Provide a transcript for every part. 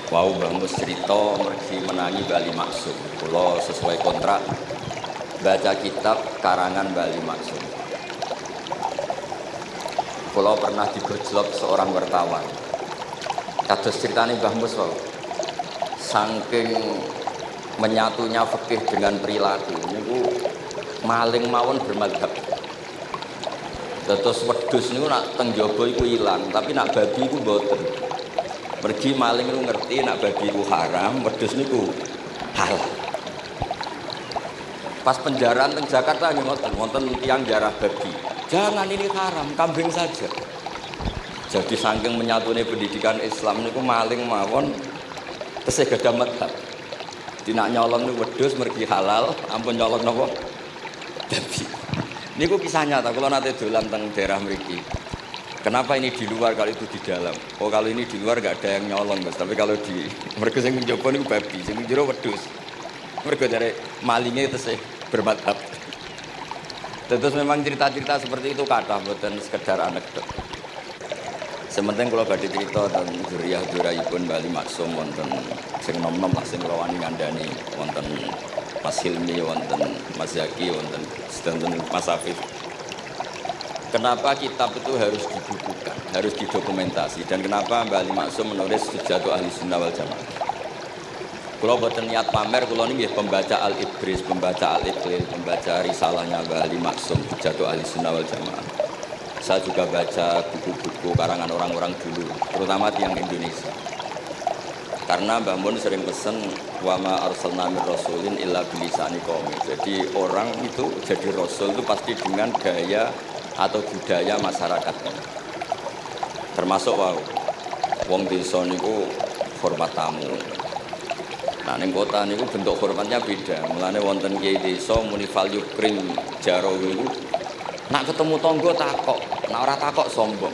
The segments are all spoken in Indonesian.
Wau Mbah Mus cerita mergi menangi Bali Maksum. Kula sesuai kontrak baca kitab karangan Bali Maksum. Kula pernah digojlok seorang wartawan. Kados ceritane Mbah Mus wau. Saking menyatunya fikih dengan perilaku niku maling mawon bermadhab. Dados wedhus niku nak teng jaba iku ilang, tapi nak babi iku mboten. Pergi maling lu ngerti nak babi itu haram, wedhus niku halal. Pas penjaraan teng Jakarta nggih wonten tiyang jarah babi. Jangan ini haram, kambing saja. Jadi saking menyatune pendidikan Islam niku maling mawon tesih gadah madhab. Dinak nyolong niku wedhus mergi halal, ampun nyolong napa? Babi. Niku kisah nyata kula nate dolan teng daerah mriki. Kenapa ini di luar kalau itu di dalam? Oh kalau ini di luar nggak ada yang nyolong Mas, tapi kalau di mereka yang mencoba ini babi, yang jero wedhus. Mereka dari malingnya itu sih bermadhab. Terus memang cerita-cerita seperti itu kata bukan sekedar anekdot. Sementing kalau badhe cerita tentang zuriyah-zuriyahipun Bali Maksum wonten sing nom-nom lah sing kula wani ngandani wonten Mas Hilmi, wonten Mas Zaki, wonten sedanten Mas Afif. Kenapa kitab itu harus dibukukan, harus didokumentasi, dan kenapa Mbah Ali Maksum menulis Hujjatu Ahli Sunnah wal Jamaah. Kalau boten niat pamer, kalau ini pembaca Al-Ibris, pembaca Al-Iqlil, pembaca risalahnya Mbah Ali Maksum Hujjatu Ahli Sunnah wal Jamaah. Saya juga baca buku-buku karangan orang-orang dulu, terutama yang Indonesia. Karena Mbah Mun sering pesen wa ma arsalna mir rasulin illa bilisani qaumi. Jadi orang itu jadi rasul itu pasti dengan gaya atau budaya masyarakatnya. Termasuk wong desa niku hormat tamu. Nah ning kota niku bentuk hormatnya beda. Mulane wonten kiai desa muni fal yukrim jaro niku nak ketemu tangga takok, nak ora takok sombong.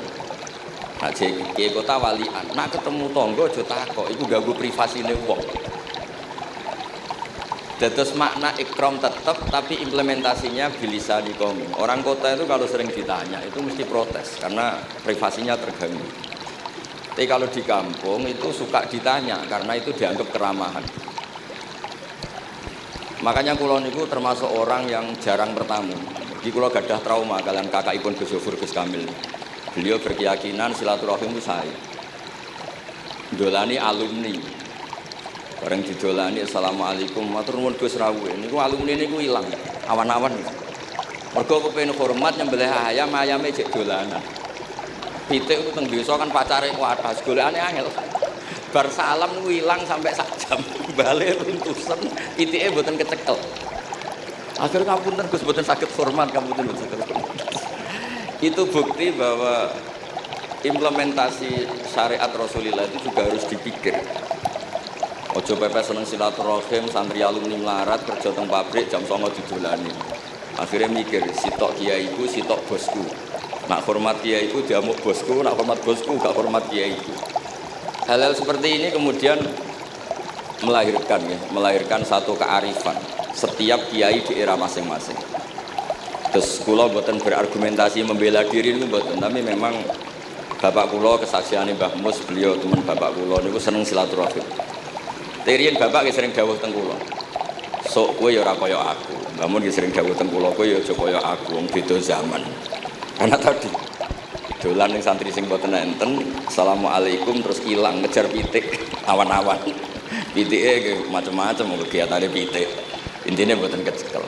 Nah kiai kota walian, nak ketemu tangga aja takok, iku ganggu privasine wong. Dados makna ikram tetap, tapi implementasinya bilisani qaum. Orang kota itu kalau sering ditanya itu mesti protes karena privasinya terganggu. Tapi kalau di kampung itu suka ditanya karena itu dianggap keramahan. Makanya kula niku termasuk orang yang jarang bertamu. Di kula gadah trauma kalian kakakipun Gus Yofur Gus Kamil. Beliau berkeyakinan silaturahim itu saya. Dolani alumni. Bareng didolani assalamualaikum matur nuwun Gus rawuh niku alumni niku ilang awan-awan. Mergo kepengin hormat nyembelih ayam ayame jek dolanan. Pitik ku teng desa kan pacare wadas golekane angel. Bar salam niku ilang sampai sak jam. Bale runtusen pitike mboten kecekel. Akhir ngapunten Gus mboten saged hormat ngapunten mboten saged. Itu bukti bahwa implementasi syariat Rasulullah itu juga harus dipikir. Ojo pepe seneng silaturahim, santri alumni melarat kerja teng pabrik jam 09.00 didolani. Akhirnya mikir, sitok kiaiku, sitok bosku. Nak hormat kiaiku diamuk bosku, nak hormat bosku gak hormat kiaiku. Hal-hal seperti ini kemudian melahirkan satu kearifan setiap kiai di era masing-masing. Terus kula mboten berargumentasi membela diri niku mboten, tapi memang bapak kula kesaksiane Mbah Mus, beliau teman bapak kula niku seneng silaturahim. Terian bapak sering dawuh teng kula. Sok kowe ya ora kaya aku. Namun sering dawuh teng kula kowe ya aja kaya aku, wong beda zaman. Karena tadi dolan ning santri sing mboten enten, assalamualaikum terus ilang ngejar pitik awan-awan. Pitike macam-macam kegiatane pitik. Intine mboten kecekel.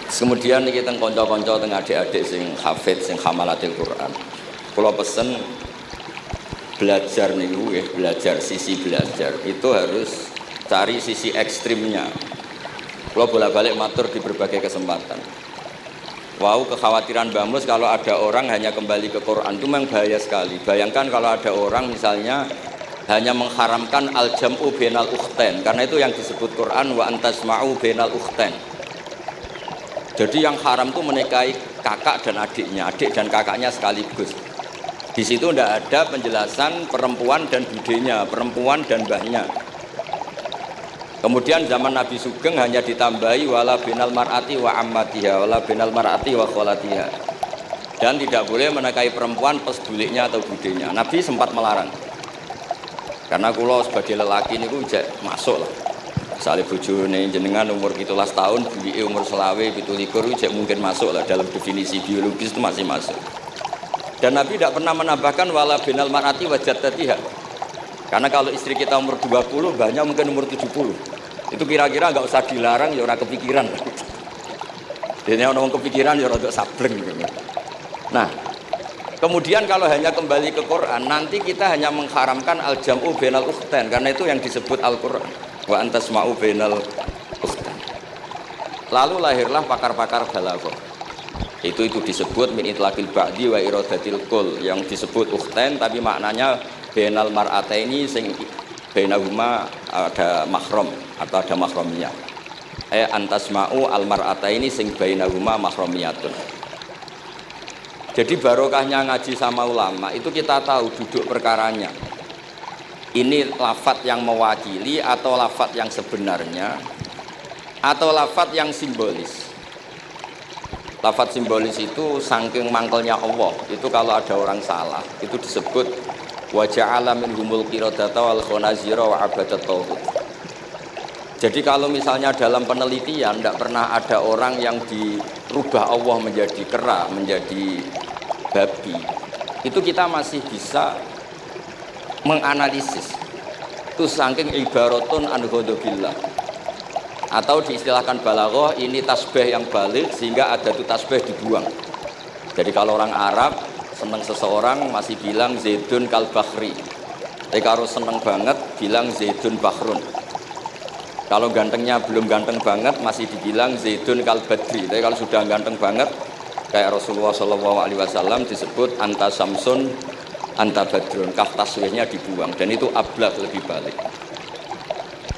Kemudian niki teng kanca-kanca teng adik-adik sing hafid sing hamalatil Quran. Kula pesen belajar niku belajar sisi belajar itu harus cari sisi ekstrimnya. Kalau bolak-balik matur di berbagai kesempatan. Wow, kekhawatiran Mbah Mus kalau ada orang hanya kembali ke Quran itu memang bahaya sekali. Bayangkan kalau ada orang misalnya hanya mengharamkan al-jam'u bainal ukhtain, karena itu yang disebut Quran wa antasma'u bainal ukhtain. Jadi yang haram itu menikahi kakak dan adiknya, adik dan kakaknya sekaligus. Di situ tidak ada penjelasan perempuan dan budenya, perempuan dan mbahnya. Kemudian zaman Nabi Sugeng hanya ditambahi wala binal mar'ati wa ammatiha, wala binal mar'ati wa kholatiha. Dan tidak boleh menikahi perempuan plus buliknya atau budenya. Nabi sempat melarang. Karena kula sebagai lelaki niku jek masuk lah. Misalnya bojone jenengan umur 17 tahun, bulike umur 20, 17 jek mungkin masuk lah dalam definisi biologis itu masih masuk. Dan Nabi tidak pernah menambahkan wala binal mar'ati wajat tatiha. Karena kalau istri kita umur 20, banyak mungkin umur 70. Itu kira-kira nggak usah dilarang, ya orang kepikiran. Jadi orang kepikiran ya orang sableng. Nah, kemudian kalau hanya kembali ke Quran, nanti kita hanya mengharamkan al-jam'u bainal ukhtain, karena itu yang disebut Al-Quran. Wa antasma'u bainal ukhtain. Lalu lahirlah pakar-pakar balaghah. Itu disebut min itlaqil ba'di wa iradatil kul, yang disebut ukhtain tapi maknanya bainal mar'ataini sing bainahuma ada mahram atau ada mahramiyah. Antasma'u al mar'ataini sing bainahuma mahramiyatun. Jadi barokahnya ngaji sama ulama itu kita tahu duduk perkaranya. Ini lafadz yang mewakili atau lafadz yang sebenarnya atau lafadz yang simbolis. Lafadz simbolis itu saking mangkelnya Allah. Itu kalau ada orang salah, itu disebut wa ja'ala minhumul qiradata wal khanazira wa abadat tauhid. Jadi kalau misalnya dalam penelitian tidak pernah ada orang yang dirubah Allah menjadi kera, menjadi babi, itu kita masih bisa menganalisis. Itu saking ibaratun an ghadabillah. Atau diistilahkan balaghah, ini tasbih yang balik sehingga ada tuh tasbih dibuang. Jadi kalau orang Arab senang seseorang masih bilang Zaidun kal bakhri. Tapi kalau senang banget bilang Zaidun bahrun. Kalau gantengnya belum ganteng banget masih dibilang Zaidun kal badri. Tapi kalau sudah ganteng banget kayak Rasulullah SAW disebut anta samsun anta badrun. Kaf tasbihnya dibuang dan itu ablaq lebih balik.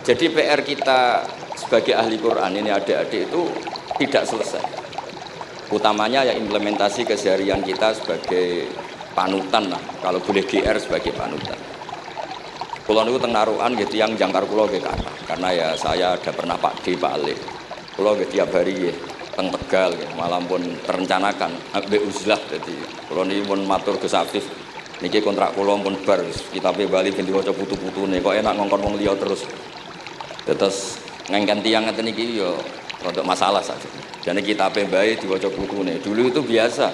Jadi PR kita sebagai ahli Quran ini adik-adik itu tidak selesai. Utamanya ya implementasi keseharian kita sebagai panutan lah. Kalau boleh GR sebagai panutan. Kulo niku teng Narukan gitu yang jangkar kulo nggih kathah. Karena ya saya ada pernah Pak D, Pak Ali. Kulo nggih tiap hari nggih teng Tegal nggih, malam pun terencanakan ambek uzlah dadi kulo niki pun matur Gus Afif. Niki kontrak kulo pun bar kitabe Bali ben diwaca putu-putune kok enak ngongkon wong liya terus. Terus ngengken tiang ngeten iki yo rodok masalah saja. Jane kitabe bae diwaca putune. Dulu itu biasa.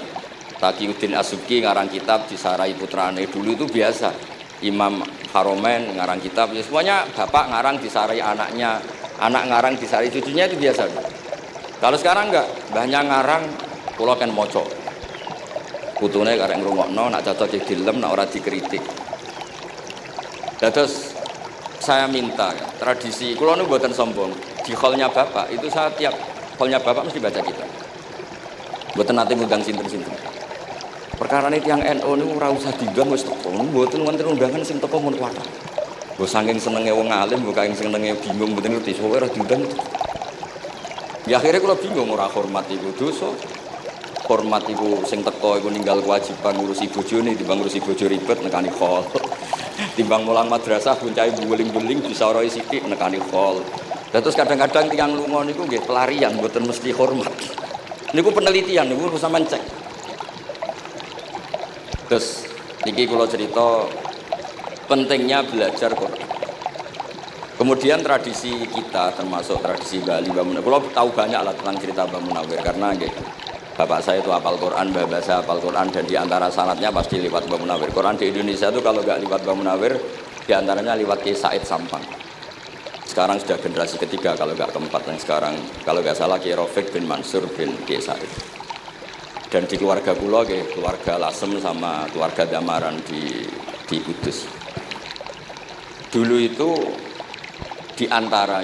Taqiyuddin As-Subki ngarang kitab disarai putrane. Dulu itu biasa. Imam Haromen ngarang kitab, ya semuanya bapak ngarang disarai anaknya, anak ngarang disarai cucunya, itu biasa. Kalau sekarang enggak, banyak ngarang kula kan maca. Putune karek ngrungokno, nak cocok dilem, nak ora dikritik. Terus saya minta ya, tradisi kula niku mboten sombong. Di hallnya bapak itu saya tiap hallnya bapak mesti baca kitab. Mboten nate ngundang sinten-sinten. Perkara ini tiang NU niku ora usah diundang wis teko. Mboten wonten undangan sing teko mun kuwat. Mbok saking senenge wong alim, mbok saking senenge bingung mboten ngerti sowe ora diundang. Ya akhirnya kula bingung ora hormat iku dosa. Hormat iku sing teko iku ninggal kewajiban ngurusi bojone timbang ngurusi bojo ribet nekani hall. Timbang mulang madrasah buncai buling-buling bisa ora sithik nekani hall. Terus kadang-kadang tiang lunga niku nggih pelarian mboten mesti hormat. Niku penelitian niku sampean cek. Terus niki kula cerita pentingnya belajar Quran. Kemudian tradisi kita termasuk tradisi Bali Mbah Munawir. Kula tahu banyak lah tentang cerita Mbah Munawir karena nggih bapak saya itu hafal Quran, mbah saya hafal Quran dan di antara sanadnya pasti lewat Mbah Munawir. Quran di Indonesia itu kalau enggak lewat Mbah Munawir di antaranya lewat Kiai Said Sampang. Sekarang sudah generasi ketiga kalau enggak keempat yang sekarang kalau enggak salah Kiai Rafiq bin Mansur bin Kiai Said. Dan di keluarga kula nggih, keluarga Lasem sama keluarga Damaran di Kudus. Dulu itu di antara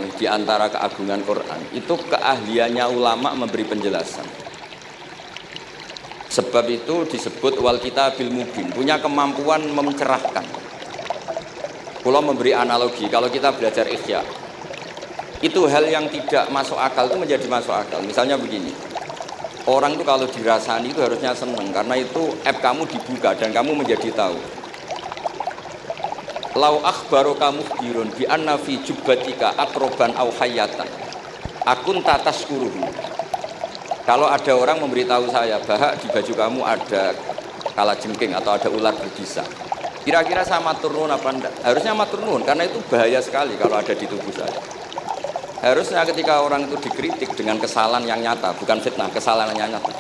keagungan Quran itu keahliannya ulama memberi penjelasan. Sebab itu disebut wal kitabil mubin, punya kemampuan mencerahkan. Kula memberi analogi, kalau kita belajar Ihya, itu hal yang tidak masuk akal itu menjadi masuk akal. Misalnya begini. Orang itu kalau dirasani itu harusnya senang karena itu app kamu dibuka dan kamu menjadi tahu. Lau akhbaru kamu birun bi anna fi jubbatika akroban au hayatan. Akun tatas kuruhu. Kalau ada orang memberitahu saya bahwa di baju kamu ada kalajengking atau ada ular berbisa, Kira-kira saya matur nuwun apa enggak? Harusnya matur nuwun karena itu bahaya sekali kalau ada di tubuh saya. Harusnya ketika orang itu dikritik dengan kesalahan yang nyata, bukan fitnah, kesalahan yang nyata.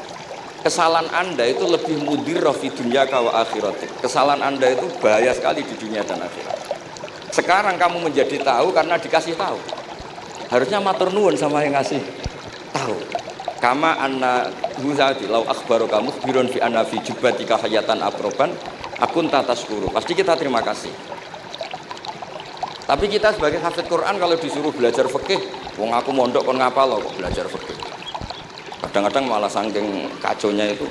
Kesalahan Anda itu lebih mudirrah fi dunya wa akhiratik. Kesalahan Anda itu bahaya sekali di dunia dan akhirat. Sekarang kamu menjadi tahu karena dikasih tahu. Harusnya matur nuwun sama yang ngasih tahu. Kama anna huzati lau akhbaru kamu khbirun fi anna fi jubbatika hayatan aproban akun tataskuru. Pasti kita terima kasih. Tapi kita sebagai hafid Quran kalau disuruh belajar fikih, wong aku mondok kon ngapal kok belajar fikih. Kadang-kadang malah saking kaconya itu.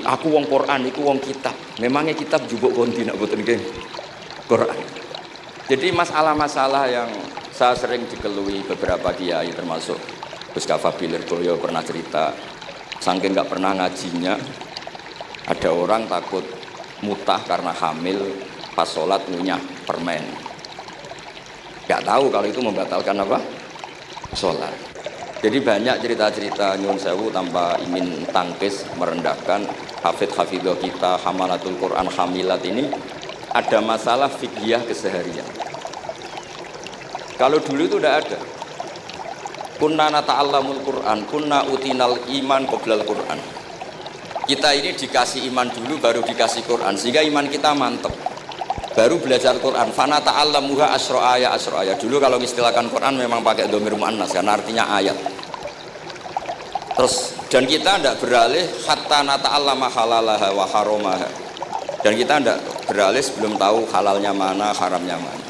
Aku wong Quran, iku wong kitab. Memangnya kitab jubuk konti nak boten nggih Quran. Jadi masalah-masalah yang saya sering dikelui beberapa kiai termasuk Gus Kafabi Lirboyo pernah cerita, saking nggak pernah ngajinya, ada orang takut mutah karena hamil pas sholat ngunyah permen. Nggak tahu kalau itu membatalkan apa? Sholat. Jadi banyak cerita-cerita nyun sewu tanpa ingin tangkis merendahkan hafidh-hafidhah kita, hamalatul Quran, hamilat ini ada masalah fikih keseharian. Kalau dulu itu udah ada. Kunna nata'allamul Quran, kunna utinal iman qoblal Quran. Kita ini dikasih iman dulu baru dikasih Quran sehingga iman kita mantap. Baru belajar Quran. Fana ta'allamuha asra ayat. Dulu kalau istilahkan Quran memang pakai dhamir muannas karena artinya ayat. Terus dan kita tidak beralih hatta nata'allama halalaha wa haramaha. Dan kita tidak beralih sebelum tahu halalnya mana, haramnya mana.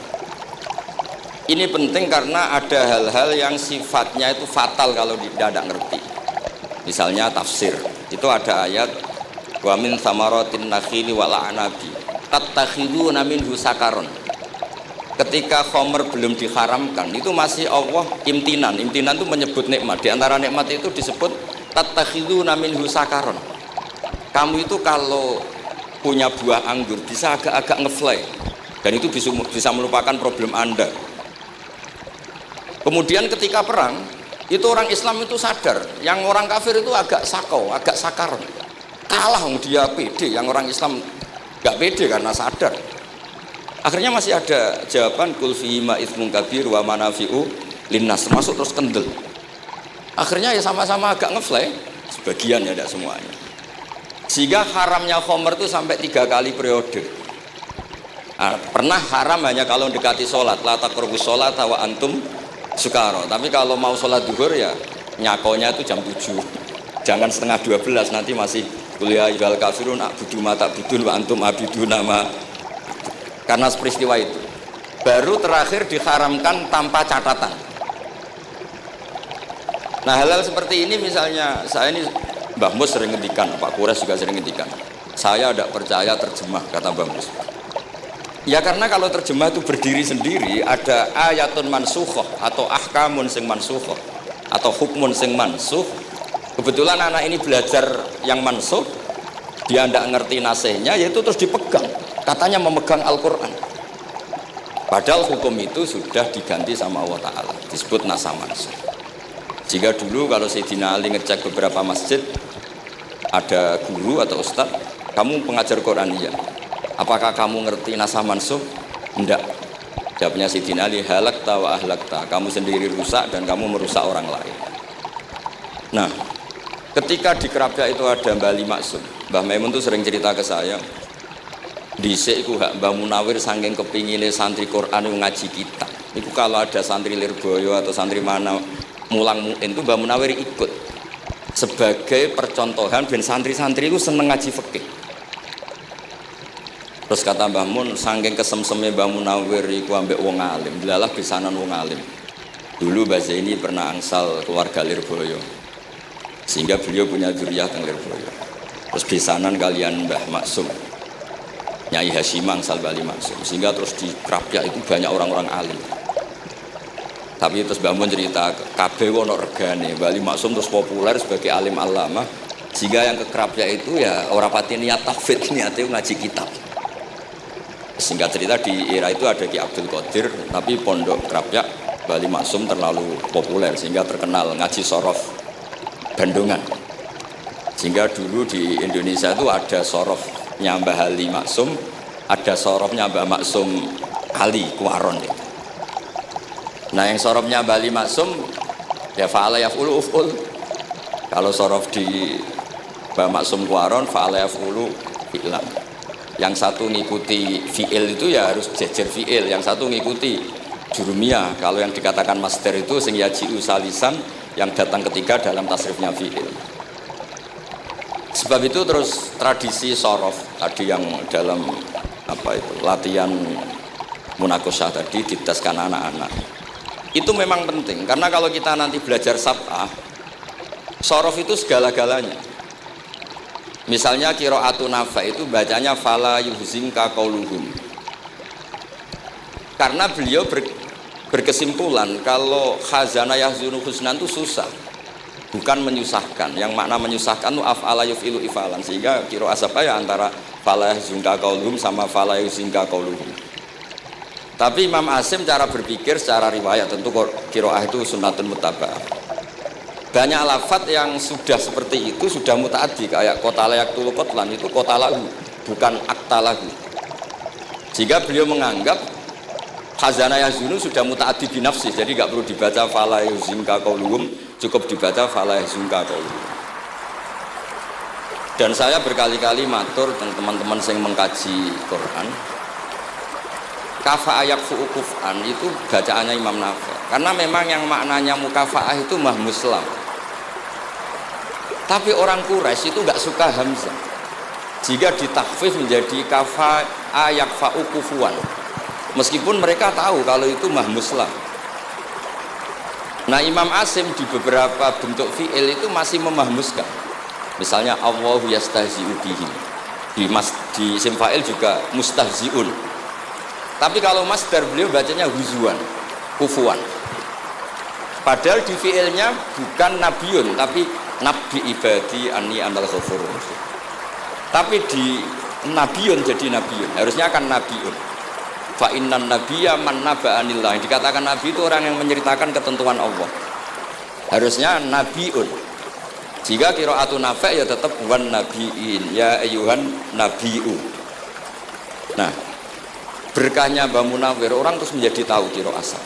Ini penting karena ada hal-hal yang sifatnya itu fatal kalau tidak ngerti. Misalnya tafsir. Itu ada ayat wa min thamaratin nakhili wal a'nabi tattakhiduna minhu sakaron. Ketika khamr belum diharamkan, itu masih Allah imtinan. Imtinan itu menyebut nikmat. Di antara nikmat itu disebut tattakhiduna minhu sakaron. Kamu itu kalau punya buah anggur bisa agak-agak ngefly. Dan itu bisa melupakan problem Anda. Kemudian ketika perang, itu orang Islam itu sadar, yang orang kafir itu agak sakau, agak sakaron. Kalah dia pede, yang orang Islam gak pede karena sadar. Akhirnya masih ada jawaban kul fihi ma itsmun kabir wa manafi'u linnas, termasuk terus kendel. Akhirnya ya sama-sama agak ngefly, sebagian ya tidak semuanya. Sehingga haramnya khamr itu sampai 3 kali periode. Pernah haram hanya kalau dekati sholat, la taqrabus sholat wa antum sukaro. Tapi kalau mau sholat duhur ya nyakonya itu jam 7. Jangan setengah 12, nanti masih kuliah idal kafirun a'budu ma ta'budun wa antum abiduna ma. Karena peristiwa itu baru terakhir diharamkan tanpa catatan. Nah hal-hal seperti ini misalnya saya ini Mbah Mus sering ngendikan, Pak Kures juga sering ngendikan, saya tidak percaya terjemah, kata Mbah Mus. Ya karena kalau terjemah itu berdiri sendiri, ada ayatun mansukhoh atau ahkamun sing mansukhoh atau hukmun sing mansuh. Kebetulan anak ini belajar yang mansuh, dia tidak ngerti nasihnya, yaitu terus dipegang, katanya memegang Al-Quran. Padahal hukum itu sudah diganti sama Allah Ta'ala, disebut nasah mansuh. Jika dulu kalau Sayyidina Ali ngecek beberapa masjid, ada guru atau ustadz, kamu pengajar Quran iya, apakah kamu ngerti nasah mansuh? Enggak. Jawabnya Sayyidina Ali, halakta wa ahlakta, kamu sendiri rusak dan kamu merusak orang lain. Nah, ketika di Kerapia itu ada Mbah Ali Maksum, Mbah Maimun itu sering cerita ke saya, dhisik iku hak Mbah Munawir saking kepingine santri Quran ngaji kitab. Iku kalau ada santri Lirboyo atau santri mana mulang muin itu Mbah Munawir ikut sebagai percontohan ben santri-santri itu seneng ngaji fikih. Terus kata Mbah Mun, saking kesemseme Mbah Munawir iku ambek wong alim, delalah besanan wong alim. Dulu Mbah Zaini pernah angsal keluarga Lirboyo, sehingga beliau punya dzurriyyah teng Lirboyo. Terus besanan kalian Mbah Maksum, Nyai Hasyim angsal Bali Maksum, sehingga terus di Krapia itu banyak orang-orang alim. Tapi terus Mbah Mun cerita, kabeh ono regane, Bali Maksum terus populer sebagai alim alama, sehingga yang ke Krapia itu ya ora pati niat tahfidz, niate ngaji kitab. Singkat cerita di era itu ada Ki Abdul Qadir, tapi pondok Krapia Bali Maksum terlalu populer sehingga terkenal ngaji sorof Bandungan. Sehingga dulu di Indonesia itu ada sorofnya Mbah Ali Maksum, ada sorofnya Mbah Maksum Ali Kuaron itu. Nah yang sorofnya Mbah Ali Maksum ya fa'ala yaf'ulu uf'ul. Kalau sorof di Mbah Maksum Kuaron fa'ala yaf'ulu fi'lam. Yang satu ngikuti fi'il itu ya harus jejer fi'il, yang satu ngikuti jurumiyah. Kalau yang dikatakan master itu sing yaji'u salisan, yang datang ketiga dalam tasrifnya fi'il. Sebab itu terus tradisi sorof tadi yang dalam apa itu latihan munakosah tadi diteskan anak-anak itu memang penting, karena kalau kita nanti belajar sab'ah, sorof itu segala-galanya. Misalnya qiraatu Nafi' itu bacanya fala yuhzinka qauluhum, karena beliau berkesimpulan kalau khazana yahzunu husnan itu susah, bukan menyusahkan. Yang makna menyusahkan itu af'ala yuf'ilu ifalan, sehingga qiraat apa ya antara fala yuhzinka qauluhum sama fala yuhzinka qauluhum. Tapi Imam Asim cara berpikir secara riwayat, tentu qiraah itu sunnatun muttaba'ah. Banyak lafadz yang sudah seperti itu sudah mutaaddi, kayak kota layak tulu kotlan itu kota lahu, bukan akta lahu. Jika beliau menganggap khazana yazunu sudah mutaaddi binafsi, jadi nggak perlu dibaca fala yuzinka qauluhum, cukup dibaca fala yuzinka qauluhum. Dan saya berkali-kali matur dengan teman-teman yang mengkaji Quran, kafa ayak fu'ukufan itu bacaannya Imam Nafi', karena memang yang maknanya mukafaah itu mah muslam. Tapi orang Quraisy itu nggak suka hamzah, jika ditakhfif menjadi kafa ayak fa'ukufuan, meskipun mereka tahu kalau itu mah muslam. Nah Imam Asim di beberapa bentuk fi'il itu masih memahmuskan, misalnya Allahu yastahzi'u bihim, di isim fa'il juga mustahzi'un. Tapi kalau masdar beliau bacanya huzuan, kufuan. Padahal di fi'ilnya bukan nabiun, tapi nabi ibadi anni anal ghafurur. Tapi di nabiun jadi nabiun, harusnya kan nabiun. Fa innan nabiyya man naba'anillah. Yang dikatakan nabi itu orang yang menceritakan ketentuan Allah. Harusnya nabiun. Jika qiraatun Nafi' ya tetap wan nabiin, ya ayyuhan nabiu. Nah, berkahnya Mbah Munawir orang terus menjadi tahu qiraat asal.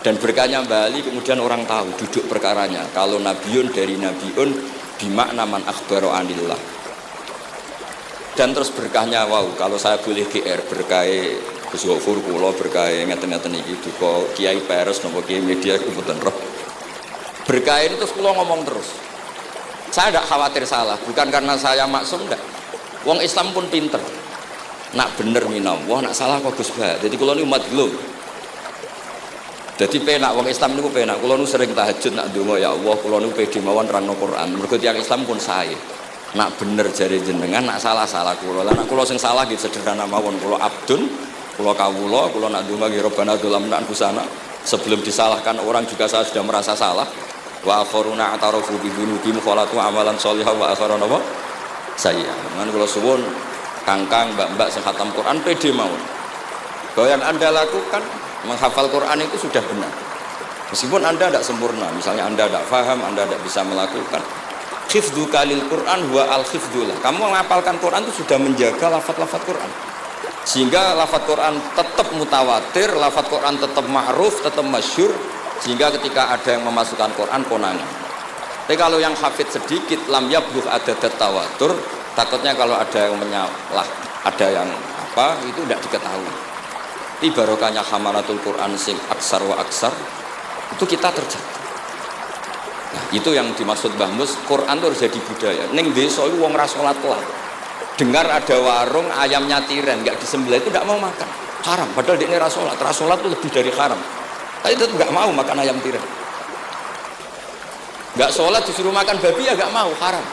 Dan berkahnya Mbah Ali kemudian orang tahu duduk perkaranya. Kalau nabiun dari nabiun bimakna man akhbaro anillah. Dan terus berkahnya wow, kalau saya boleh GR berkah Gus Gofur kula berkah ngeten-ngeten iki duka Kiai Peres napa Kiai Media kebetulan roh. Berkah ini terus kula ngomong terus. Saya tidak khawatir salah, bukan karena saya maksum enggak. Wong Islam pun pinter. Nak bener minallah, nak salah kok Gus Bah. Jadi kula niku umat glum. Jadi penak wong Islam niku penak. Kula nu sering tahajud nak ndonga ya Allah, kula nu pede mawon nerangno Quran. Mergo tiyang Islam pun sae. Nak bener jare jenengan, nak salah kula. Lah nak kula sing salah nggih sederhana mawon. Kula abdun, kula kawula, kula nak ndonga nggih Rabbana dzalamna anfusana. Sebelum disalahkan orang juga saya sudah merasa salah. Wa akharuna atarafu bi dzunubihim khalatu amalan shalihah wa akharuna wa sayya. Man kula suwun kangkang mbak-mbak sing khatam Quran pede mawon. Bahwa yang Anda lakukan menghafal Quran itu sudah benar, meskipun Anda tidak sempurna, misalnya Anda tidak paham, Anda tidak bisa melakukan khifdu kalil Quran wa al-khifdulah. Kamu menghafalkan Quran itu sudah menjaga lafaz-lafaz Quran, sehingga lafaz Quran tetap mutawatir, lafaz Quran tetap ma'ruf, tetap masyhur, sehingga ketika ada yang memasukkan Quran konangan. Tapi kalau yang hafid sedikit, lam yabluh adadat tawatur, takutnya kalau ada yang menyalah, ada yang apa itu tidak diketahui. Di barokahnya hamalatul Quran sing aksar wa aksar itu kita terjadi. Nah, itu yang dimaksud Mbah Mus, Quran itu harus jadi budaya. Ning desa itu wong ra salat kelar. Dengar ada warung ayamnya tiren enggak disembelih itu enggak mau makan. Haram, padahal dia ra salat. Ra salat itu lebih dari haram. Tapi tetap enggak mau makan ayam tiren. Enggak salat disuruh makan babi ya enggak mau, haram.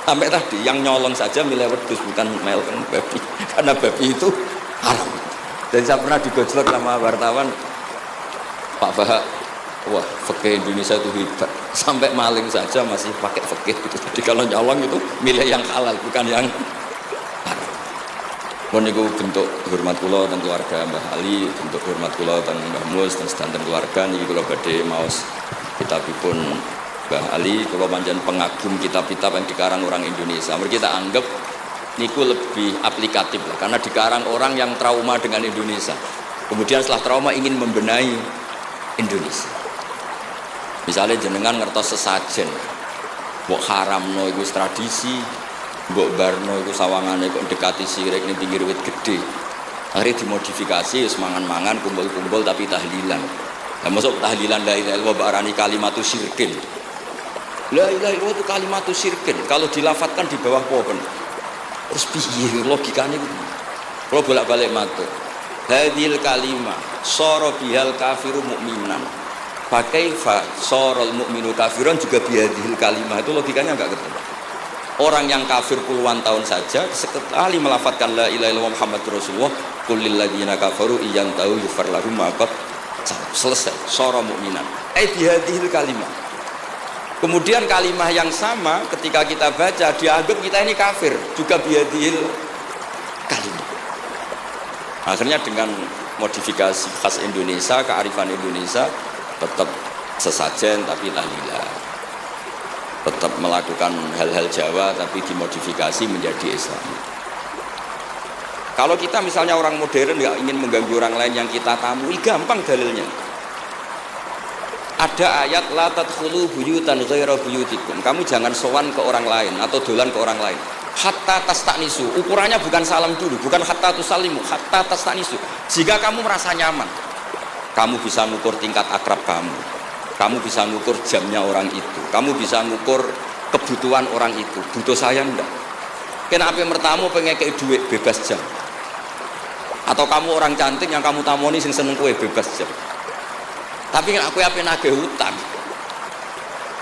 Sampai tadi yang nyolong saja milih wedhus bukan melken babi. Karena babi itu haram. Dan saya pernah digojlok sama wartawan, Pak Bahak, wah fikih Indonesia itu hebat, sampai maling saja masih pakai fikih gitu. Jadi kalau nyolong itu milih yang halal bukan yang haram. Mun niku bentuk hormat kula teng keluarga Mbah Ali, bentuk hormat kula teng Mbah Mus dan sedanten keluarga niki kula badhe maos kitabipun Mbah Ali. Kula pancen pengagum kitab-kitab yang dikarang orang Indonesia. Mereka kita anggap niku lebih aplikatif lah, karena dikarang orang yang trauma dengan Indonesia. Kemudian setelah trauma ingin membenahi Indonesia. Misalnya jenengan ngertos sesajen, mbok haramno iku tradisi, mbok barno iku sawangane kok dekati sirik ning pinggir wit gede. Akhirnya dimodifikasi, mangan-mangan, kumpul-kumpul tapi tahlilan. Nah, masuk tahlilan la ilaha illallah barani kalimatu syirkin. La ilaha illallah itu kalimatu syirkin. Kalau dilafatkan di bawah pohon. Terus piye logikanya gitu. Kalau bolak-balik matur. Hadhil kalimah sara bihal kafiru mu'minan. Fakaifa saral mu'minu kafiran juga bihadhil kalimah. Itu logikanya enggak ketemu. Orang yang kafir puluhan tahun saja sekali melafatkan la ilaha illallah Muhammadur Rasulullah qul lil ladzina kafaru iyantahu yufar lahum ma qad selesai sara mu'minan. Bihadhil kalimah. Kemudian kalimah yang sama ketika kita baca dianggap kita ini kafir juga bihadhil kalimah. Akhirnya dengan modifikasi khas Indonesia, kearifan Indonesia, tetap sesajen tapi tahlilan. Tetap melakukan hal-hal Jawa tapi dimodifikasi menjadi Islam. Kalau kita misalnya orang modern nggak ingin mengganggu orang lain yang kita tamu, gampang dalilnya. Ada ayat la tadkhulu buyutan ghaira buyutikum. Kamu jangan sowan ke orang lain atau dolan ke orang lain. Hatta tastanisu. Ukurannya bukan salam dulu, bukan hatta tusallimu, hatta tastanisu. Jika kamu merasa nyaman, kamu bisa ngukur tingkat akrab kamu. Kamu bisa ngukur jamnya orang itu. Kamu bisa ngukur kebutuhan orang itu. Butuh saya enggak? Kenapa mertamu pengen kayak duit bebas jam? Atau kamu orang cantik yang kamu tamoni sing seneng kue bebas jam? Tapi aku apa nagih hutang.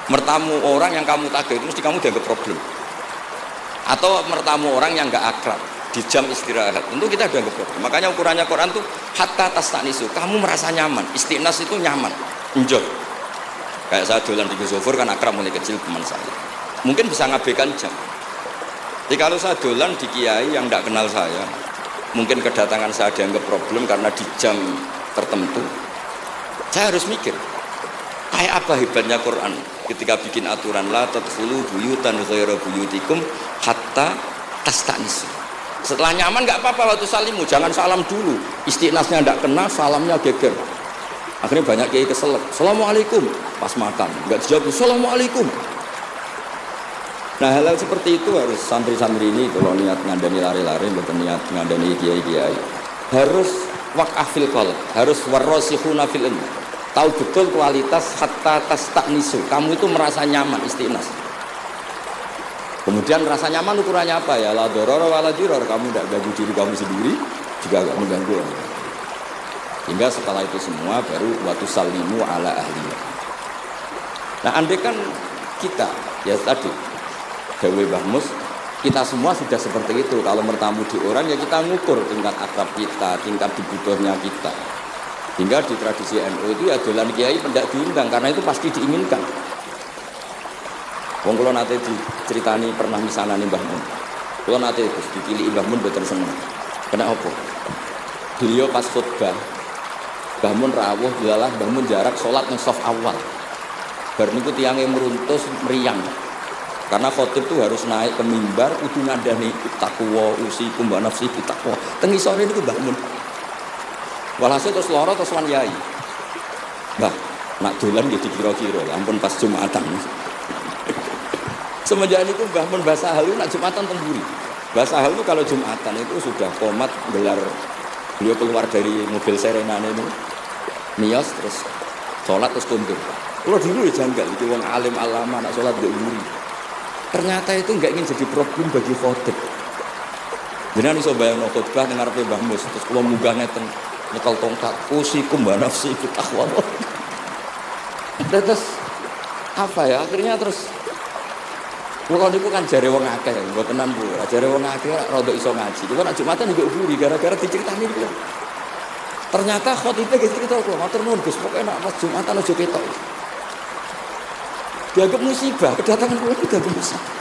Mertamu orang yang kamu tagih itu mesti kamu dianggap problem. Atau mertamu orang yang enggak akrab di jam istirahat, tentu kita dianggap problem. Makanya ukurannya Quran tuh hatta tastanisu. Kamu merasa nyaman. Istinas itu nyaman, enjoy. Kayak saya dolan di Gusofur kan akrab mulai kecil teman saya. Mungkin bisa ngabaikan jam. Jadi kalau saya dolan di kiai yang tidak kenal saya, mungkin kedatangan saya dianggap problem karena di jam tertentu. Saya harus mikir, kayak apa hebatnya Quran ketika bikin aturan la tadkhulu buyutan ghaira buyutikum hatta tastanisu. Setelah nyaman nggak apa-apa waktu salimu, jangan salam dulu. Istinasnya tidak kena, salamnya geger. Akhirnya banyak kiai kesel. Assalamualaikum pas makan, nggak dijawab. Assalamualaikum. Nah hal-hal seperti itu harus santri-santri ini kalau niat ngandani lari-lari, bukan niat ngandani kiai-kiai. Harus waqafil qalb, harus warrasikhuna fil ilm. Tahu betul kualitas hatta tastanisu. Kamu itu merasa nyaman istinas. Kemudian rasa nyaman ukurannya apa ya? La doror wala diror. Kamu tidak ganggu diri kamu sendiri, juga gak mengganggu orang. Hingga setelah itu semua baru watu salimu ala ahli. Nah andai kan kita ya tadi Dawe Bahmus, kita semua sudah seperti itu. Kalau bertamu di orang ya kita ngukur tingkat akrab kita, tingkat dibutuhnya kita. Hingga di tradisi NU itu ya dolan kiai pendak diundang karena itu pasti diinginkan. Wong kula nate diceritani pernah misanane Mbah Mun. Kula nate Gus dipilih Mbah Mun mboten seneng. Kena apa? Beliau pas khutbah Mbah Mun rawuh dilalah Mbah Mun jarak salat nang saf awal. Bar niku tiyange meruntus meriang. Karena khotib itu harus naik ke mimbar kudu ngandani taqwa usikum wa nafsi taqwa. Teng isore niku Mbah Mun. Walhasil terus loro terus wan yai. Mbah, nak dolan nggih dikira-kira, ampun pas Jumatan. Semenjak itu Mbah Mun bahasa halu nak Jumatan temburi. Bahasa halu kalau Jumatan itu sudah komat gelar beliau keluar dari mobil Serenane ini. Nios terus sholat terus kundur. Kalau dulu ya janggal itu wong alim alama nak sholat nggak nguri. Ternyata itu nggak ingin jadi problem bagi khotib. Jenengan iso bayangno khotbah ning ngarepe Mbah Mus terus kula munggah ngeten nyekel tongkat usikum wa nafsi taqwa. Terus apa ya akhirnya terus kula niku kan jare wong akeh mboten tenan Bu. Jare wong akeh rada iso ngaji. Kula nak Jumatan nggih nguri gara-gara diceritani kula. Ternyata khotibnya gitu kita kok matur nuwun Gus pokoke nek pas Jumatan aja ketok. Dianggap musibah, kedatangan kula itu dianggap musibah.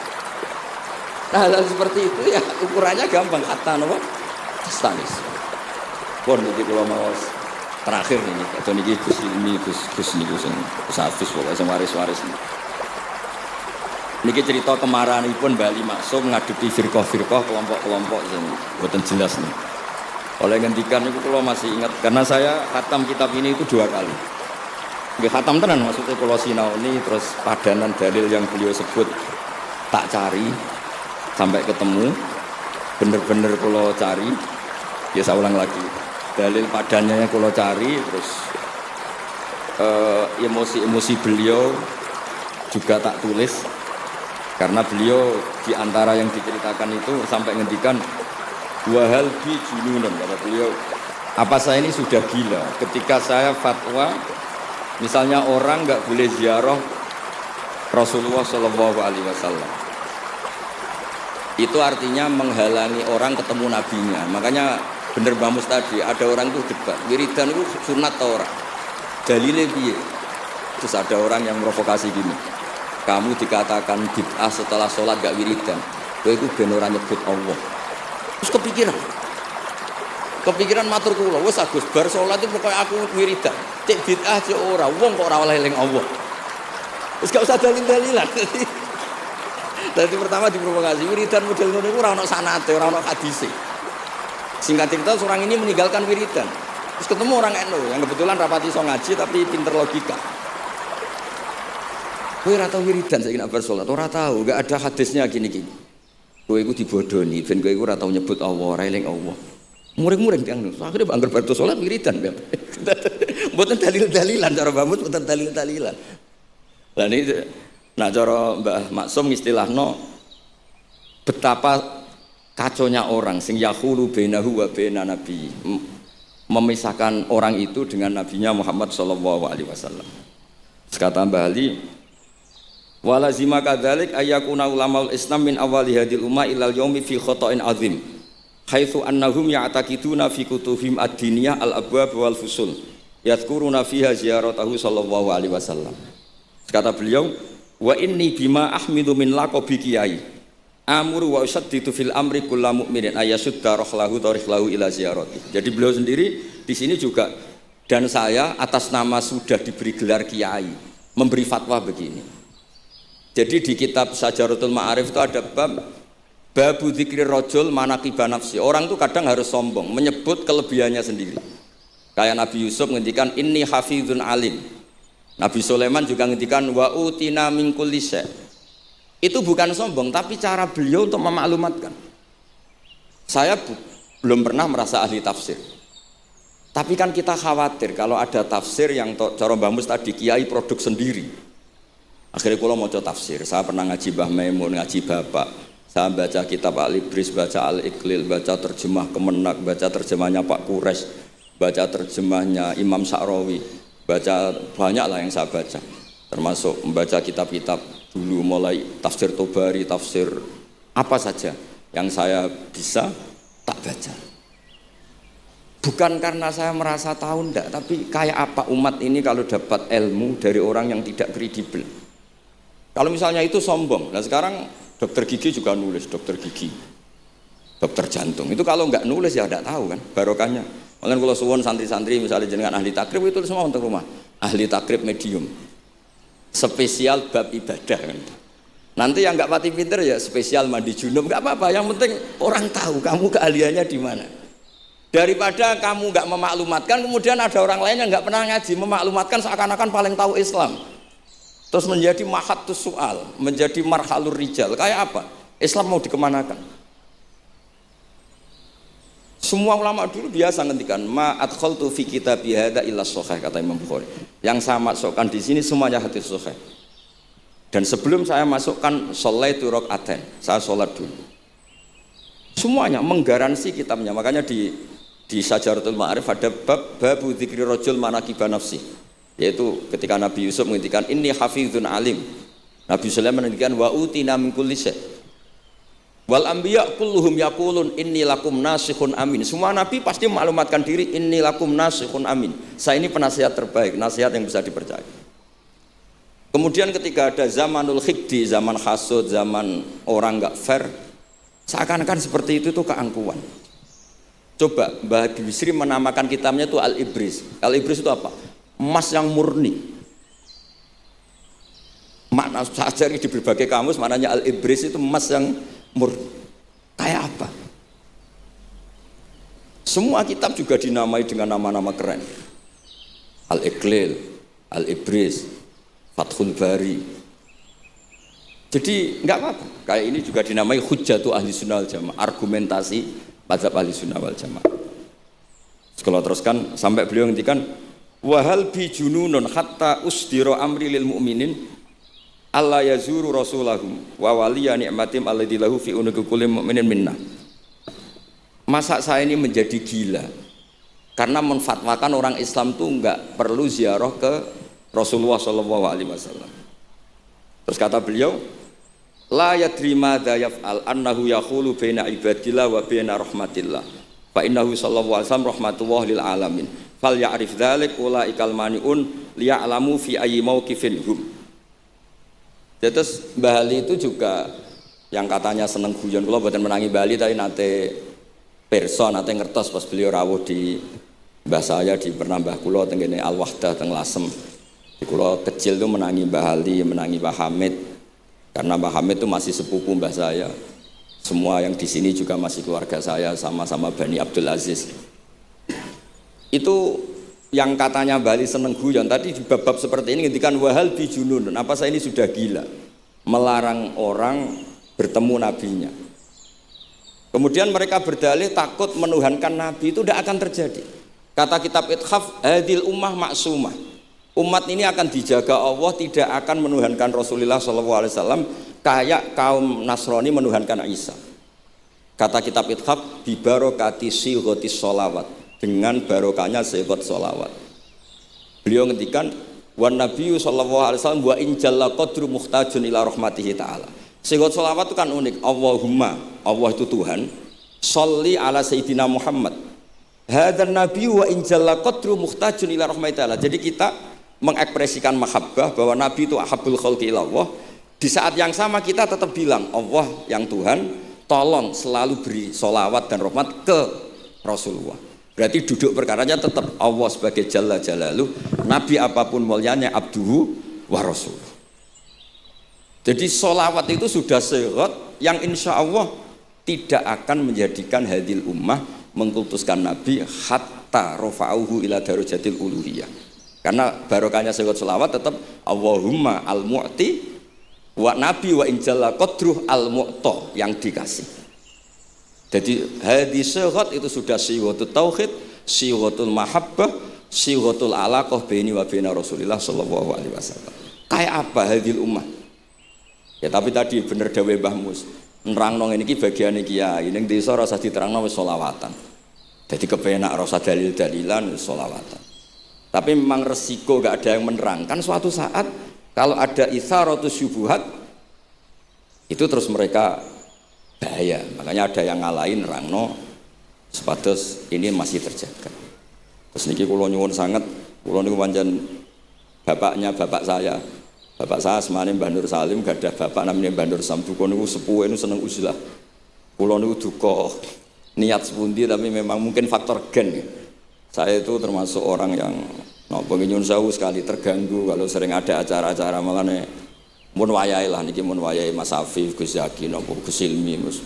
Nah hal seperti itu ya ukurannya gampang kata napa? Stanis. Pun iki kula mau terakhir ini atau niki Gus ini Gus niku sing Hafiz pokoke sing waris-waris. Niki cerita kemarahanipun Bali Maksum ngadepi firqah-firqah kelompok-kelompok sing mboten jelas nih. Oleh ngendikan itu kalau masih ingat karena saya khatam kitab ini itu 2 kali. Nggih khatam tenan maksudnya kalau sinaoni terus padanan dalil yang beliau sebut tak cari sampai ketemu bener-bener kalau cari ya saya ulang lagi dalil padannya kalau cari terus emosi-emosi beliau juga tak tulis. Karena beliau di antara yang diceritakan itu sampai ngendikan wahal bi jununun, kata beliau, apa saya ini sudah gila ketika saya fatwa misalnya orang nggak boleh ziarah Rasulullah Shallallahu Alaihi Wasallam, itu artinya menghalangi orang ketemu nabinya. Makanya bener bamus tadi ada orang itu debat wiridan itu sunat atau orang dalilnya piye, terus ada orang yang provokasi gini, kamu dikatakan bid'ah setelah sholat gak wiridan, kowe iku ben ora nyebut Allah. Terus kepikiran matur kula, wis Agus bar sholat itu pokoknya aku wiridan. Cek bid'ah cek ora, wong kok ora oleh eling Allah. Wis gak usah dalil-dalilan. Dadi pertama diprovokasi wiridan model ngono iku ora ono sanate, ora ono hadise. Singkat cerita seorang ini meninggalkan wiridan. Terus ketemu orang NU yang kebetulan rapati iso ngaji tapi pinter logika. Kowe ora tau wiridan saiki nek bar salat, ora tau, enggak ada hadisnya gini-gini. Kowe iku dibodoni, ben kowe iku ora tau nyebut Allah, ora eling Allah. Muring-muring tiyang niku. Akhire angger bar salat wiridan. Mboten dalil-dalilan cara Mbah, mboten dalil-dalilan. Lah niki nak cara Mbah Maksum istilahno betapa kaconya orang sing yahulu bainahu wa baina nabi. Memisahkan orang itu dengan nabinya Muhammad sallallahu alaihi wasallam. Kata Mbah Ali, walazima kadzalik ayyakuna ulamaul Islam min awali hadil umma ilal yaumi fi khata'in azim haitsu annahum ya'taqiduna fi kutubihim ad-diniyah al-abwab wal fusul yadhkuruna fiha ziyaratahu sallallahu alaihi wasallam. Kata beliau, wa inni bima ahmidu min laqabi kiai amuru wa usaddidu fil amri kullu mu'minin ayasudda rahlahu tarihlahu ila ziyarati. Jadi beliau sendiri di sini juga dan saya atas nama sudah diberi gelar kiai memberi fatwa begini. Jadi di kitab Syajaratul Ma'arif itu ada babu dzikri rajul manaqiba nafsi. Orang itu kadang harus sombong, menyebut kelebihannya sendiri. Kayak Nabi Yusuf ngendikan inni hafizun alim. Nabi Sulaiman juga ngendikan wa utina min kulli syai'. Itu bukan sombong, tapi cara beliau untuk memaklumatkan. Saya belum pernah merasa ahli tafsir. Tapi kan kita khawatir kalau ada tafsir yang cara Mbah Mus tadi kiai produk sendiri. Akhirnya kalau mau tafsir, saya pernah ngaji Mbah Maimun, ngaji Bapak, saya baca kitab Al-Ibris, baca Al-Iqlil, baca terjemah Kemenak, baca terjemahnya Pak Kures, baca terjemahnya Imam Sa'rawi, baca banyak lah yang saya baca, termasuk membaca kitab-kitab dulu mulai tafsir Tobari, tafsir apa saja yang saya bisa tak baca. Bukan karena saya merasa tahu enggak, tapi kayak apa umat ini kalau dapat ilmu dari orang yang tidak kredibel. Kalau misalnya itu sombong, nah sekarang dokter gigi juga nulis, dokter gigi, dokter jantung, itu kalau nggak nulis ya tidak tahu kan barokahnya. Makanya kalau suwon santri-santri misalnya jenengan ahli takrib itu semua untuk rumah, ahli takrib medium, spesial bab ibadah kan. Nanti yang nggak pati pinter ya spesial mandi junub, nggak apa-apa, yang penting orang tahu kamu keahliannya di mana. Daripada kamu nggak memaklumatkan, kemudian ada orang lain yang nggak pernah ngaji memaklumatkan seakan-akan paling tahu Islam. Terus menjadi mahatus soal, menjadi marhalur rijal. Kayak apa? Islam mau dikemanakan? Semua ulama dulu biasa ngendikan ma adkhaltu fi kitabi hadza illa shahih, kata Imam Bukhari. Yang saya masukkan di sini semuanya hadis sahih. Dan sebelum saya masukkan sholaitu rakaatain, saya sholat dulu. Semuanya menggaransi kitabnya. Makanya di Syajaratul Ma'arif ada babu dzikri rajul manaqiba nafsi. Yaitu ketika Nabi Yusuf menghentikan inni hafizun alim, Nabi Sulaiman menghentikan wa utina min kulli syai'. Wal anbiya kulluhum yaqulun inni lakum nasikhun amin. Semua nabi pasti memaklumatkan diri inni lakum nasikhun amin. Saya ini penasihat terbaik, nasihat yang bisa dipercaya. Kemudian ketika ada zamanul khiddi, zaman hasud, zaman orang enggak fair, seakan-akan seperti itu tuh keangkuhan. Coba Mbah Bisri menamakan kitabnya itu Al-Ibris. Al-Ibris itu apa? Emas yang murni. makna saya cari di berbagai kamus maknanya al-ibris itu emas yang murni. Kayak apa? Semua kitab juga dinamai dengan nama-nama keren. Al-Iqlil, Al-Ibris, Fathul Bari. Jadi enggak apa-apa. Kayak ini juga dinamai Hujjatu Ahli Sunnah wal Jamaah, argumentasi mazhab Ahli Sunnah wal Jamaah. Kalau teruskan sampai beliau ngendikan wahal bi jununun hatta usdira amri lil mu'minin alla yazuru rasulahum wa waliya ni'matim alladzi lahu fi unuqi kulli mu'minin minna. Masa saya ini menjadi gila karena menfatwakan orang Islam tuh enggak perlu ziarah ke Rasulullah sallallahu alaihi wasallam. Terus kata beliau la yadri ma yaf'al annahu yaqulu baina ibadillah wa baina rahmatillah fa innahu sallallahu alaihi wasallam rahmatullah lil alamin fal ya'rif dzalik ulaikal maniun liya'lamu fi ayyi mauqifin hum. Terus Mbah Ali itu juga yang katanya seneng guyon, kula mboten menangi Mbah Ali tapi nate pirsa nate ngertos pas beliau rawuh di mbah saya di Pernambah kula teng kene Al Wahdah teng Lasem. Di kula kecil tuh menangi Mbah Ali, menangi Mbah Hamid. Karena Mbah Hamid itu masih sepupu mbah saya. Semua yang di sini juga masih keluarga saya, sama-sama Bani Abdul Aziz. Itu yang katanya Mbah Ali seneng guyon tadi di bab-bab seperti ini ngendikan wahal bi junun. Apa saya ini sudah gila melarang orang bertemu nabinya. Kemudian mereka berdalih takut menuhankan nabi itu tidak akan terjadi. Kata kitab Ithaf hadil ummah maksumah. Umat ini akan dijaga Allah, tidak akan menuhankan Rasulullah SAW kayak kaum Nasrani menuhankan Isa. Kata kitab Ithaf bibarokati sighatis sholawat, dengan barokahnya sighat sholawat. Beliau ngendikan wan nabiyyu sallallahu alaihi wasallam wa in jalla qadru muhtajun ila rahmatihi ta'ala. Sighat sholawat itu kan unik. Allahumma, Allah itu Tuhan, sholli ala sayyidina Muhammad. Hadzal nabiyyu wa in jalla qadru muhtajun ila rahmatihi ta'ala. Jadi kita mengekspresikan mahabbah bahwa Nabi itu ahabbul khalqi ilallah. Di saat yang sama kita tetap bilang Allah yang Tuhan tolong selalu beri sholawat dan rahmat ke Rasulullah. Berarti duduk perkaranya tetap Allah sebagai Jalla Jalaluh, Nabi apapun mulianya abduhu wa rasuluh. Jadi sholawat itu sudah syarat yang insya Allah tidak akan menjadikan hadil ummah mengkultuskan Nabi hatta rafa'uhu ila darajatil uluhiyah. Karena barokahnya syarat sholawat tetap Allahumma al-mu'ti wa nabi wa injalla qadruh al-mu'ta yang dikasih. Jadi hadis syarat itu sudah syiwatul tauhid, syiwatul mahabbah, syiwatul alaqah baini wa baina Rasulillah sallallahu alaihi wasallam. Kayak apa hadil ummah? Ya tapi tadi bener dawe Mbah Mus. Nerangno ngene iki bagiane kiai ning desa ora usah diterangno wis sholawatan. Jadi kepenak ora usah dalil-dalilan wis sholawatan. Tapi memang resiko gak ada yang menerangkan suatu saat kalau ada itsaratus syubuhat itu terus mereka bahaya. Makanya ada yang ngalahin nerangno sepatus ini masih terjaga. Terus niki kula nyuwun sangat, kula niku pancen bapaknya bapak saya. Bapak saya semane Mbah Nur Salim gak ada bapak namanya Mbah Nur Sam. Duka niku sepuhe niku seneng uzlah. Kula niku duka niat sepundi tapi memang mungkin faktor gen. Saya itu termasuk orang yang pengen nyun sekali terganggu kalau sering ada acara-acara malane mun wayahe lah niki mun wayahe Mas Afif, Gus Zaki napa Gus Ilmi mus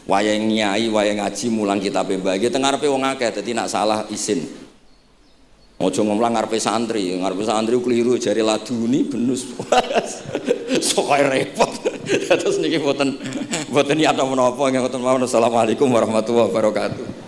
wayahe nyai, wayahe ngaji mulang kitabe Mbah iki teng ngarepe wong akeh dadi nak salah izin. Ojo ngomong ngarepe santri keliru jari laduni benus. Sok repot. Terus niki mboten niat menapa nggih ngoten mawon. Assalamualaikum warahmatullahi wabarakatuh.